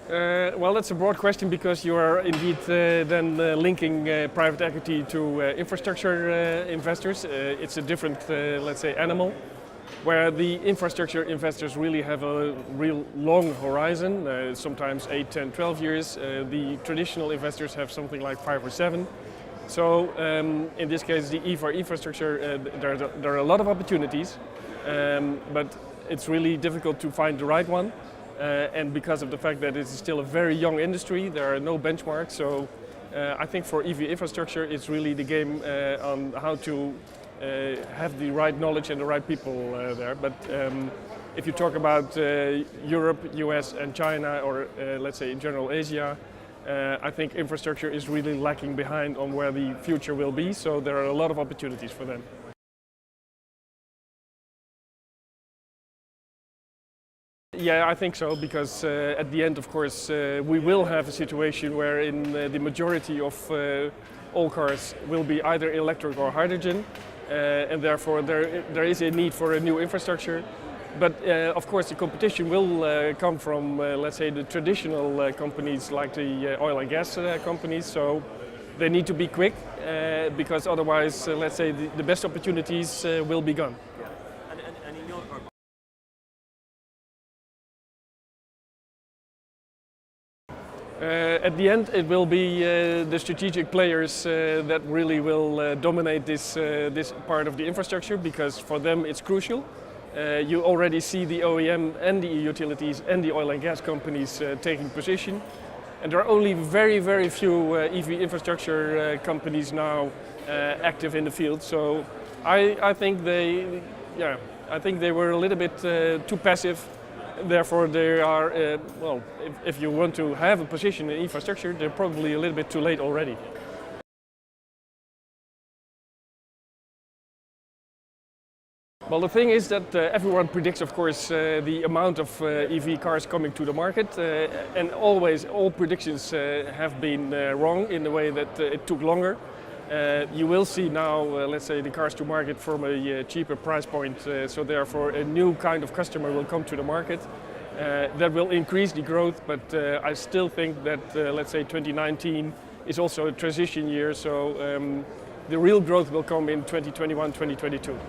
Well, that's a broad question because you are indeed then linking private equity to infrastructure investors. It's a different, let's say, animal, where the infrastructure investors really have a real long horizon, sometimes 8, 10, 12 years. The traditional investors have something like 5 or 7. So in this case, the E for infrastructure, there are a lot of opportunities, but it's really difficult to find the right one. And because of the fact that it's still a very young industry, there are no benchmarks. So I think for EV infrastructure, it's really the game on how to have the right knowledge and the right people there. But if you talk about Europe, US and China, or let's say in general Asia, I think infrastructure is really lacking behind on where the future will be. So there are a lot of opportunities for them. Yeah, I think so, because at the end, of course, we will have a situation wherein the majority of all cars will be either electric or hydrogen, and therefore there is a need for a new infrastructure. But of course, the competition will come from, let's say, the traditional companies like the oil and gas companies. So they need to be quick, because otherwise, let's say, the best opportunities will be gone. And in your At the end, it will be the strategic players that really will dominate this part of the infrastructure, because for them it's crucial. You already see the OEM and the utilities and the oil and gas companies taking position. And there are only very, very few EV infrastructure companies now active in the field. So I think they were a little bit too passive. Therefore, they are, well, if you want to have a position in infrastructure, they're probably a little bit too late already. Well, the thing is that everyone predicts, of course, the amount of EV cars coming to the market, and always all predictions have been wrong in the way that it took longer. You will see now, let's say, the cars to market from a cheaper price point, so therefore a new kind of customer will come to the market. That will increase the growth, but I still think that, let's say, 2019 is also a transition year, so the real growth will come in 2021, 2022.